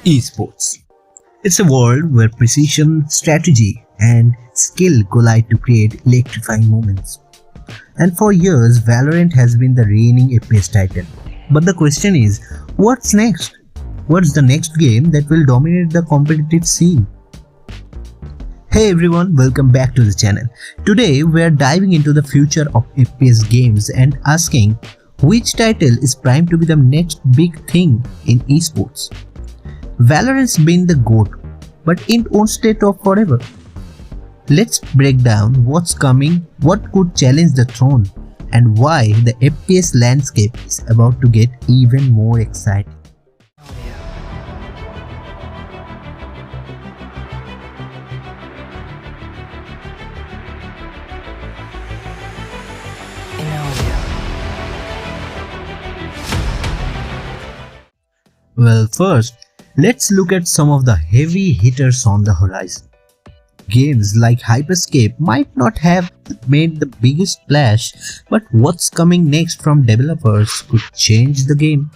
Esports. It's a world where precision, strategy, and skill collide to create electrifying moments. And for years, Valorant has been the reigning FPS title. But the question is, what's next? What's the next game that will dominate the competitive scene? Hey everyone, welcome back to the channel. Today we are diving into the future of FPS games and asking which title is primed to be the next big thing in esports. Valorant's been the GOAT, but it won't stay top forever. Let's break down what's coming, what could challenge the throne, and why the FPS landscape is about to get even more exciting. Well, first, let's look at some of the heavy hitters on the horizon. Games like Hyperscape might not have made the biggest splash, but what's coming next from developers could change the game.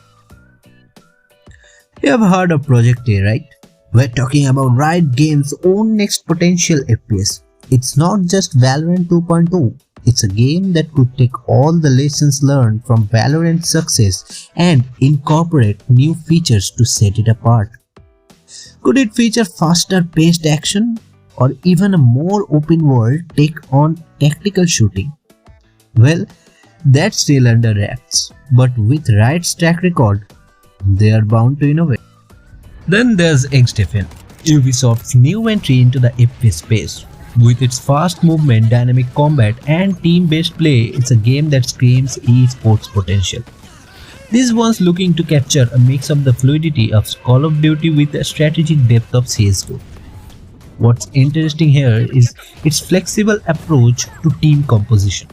You have heard of Project A, right? We're talking about Riot Games' own next potential FPS. It's not just Valorant 2.0. It's a game that could take all the lessons learned from Valorant's success and incorporate new features to set it apart. Could it feature faster paced action or even a more open world take on tactical shooting? Well, that's still under wraps, but with Riot's track record, they are bound to innovate. Then there's XDefiant, Ubisoft's new entry into the FPS space. With its fast movement, dynamic combat, and team-based play, it's a game that screams esports potential. This one's looking to capture a mix of the fluidity of Call of Duty with the strategic depth of CSGO. What's interesting here is its flexible approach to team composition.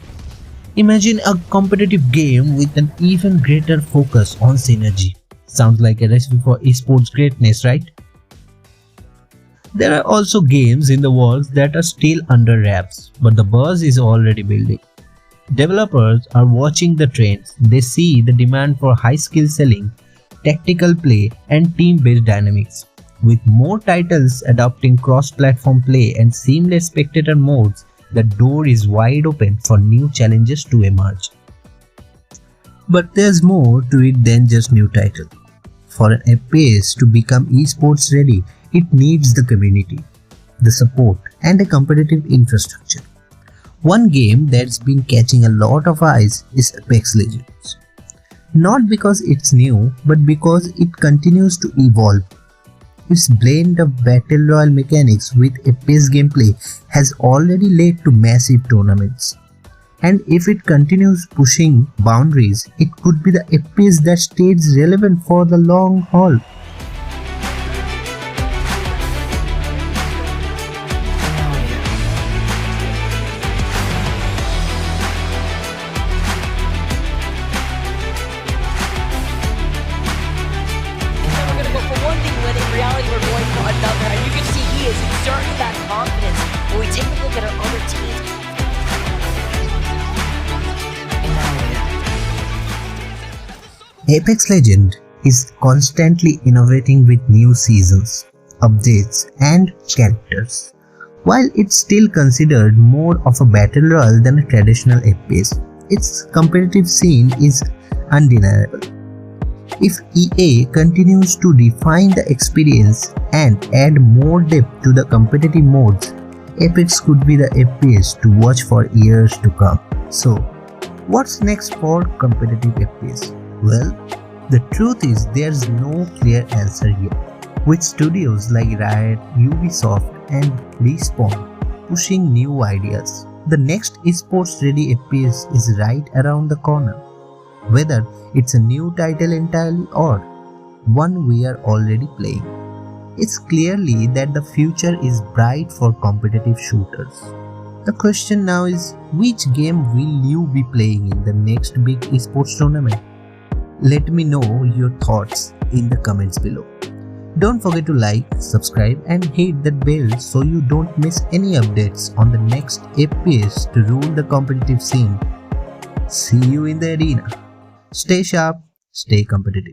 Imagine a competitive game with an even greater focus on synergy. Sounds like a recipe for esports greatness, right? There are also games in the works that are still under wraps, but the buzz is already building. Developers are watching the trends. They see the demand for high skill selling, tactical play, and team-based dynamics. With more titles adopting cross-platform play and seamless spectator modes, the door is wide open for new challenges to emerge. But there's more to it than just new title. For an FPS to become esports ready, it needs the community, the support, and a competitive infrastructure. One game that's been catching a lot of eyes is Apex Legends. Not because it's new, but because it continues to evolve. Its blend of battle royale mechanics with FPS gameplay has already led to massive tournaments. And if it continues pushing boundaries, it could be the FPS that stays relevant for the long haul. Reality, we're going for another, and you can see he is exerting that confidence. When we take a look at our other teams. Apex Legends is constantly innovating with new seasons, updates, and characters. While it's still considered more of a battle royale than a traditional FPS, its competitive scene is undeniable. If EA continues to refine the experience and add more depth to the competitive modes, Apex could be the FPS to watch for years to come. So, what's next for competitive FPS? Well, the truth is there's no clear answer yet. With studios like Riot, Ubisoft, and Respawn pushing new ideas, the next esports ready FPS is right around the corner. Whether it's a new title entirely or one we are already playing, it's clearly that the future is bright for competitive shooters. The question now is, which game will you be playing in the next big esports tournament? Let me know your thoughts in the comments below. Don't forget to like, subscribe, and hit that bell so you don't miss any updates on the next FPS to rule the competitive scene. See you in the arena. Stay sharp, stay competitive.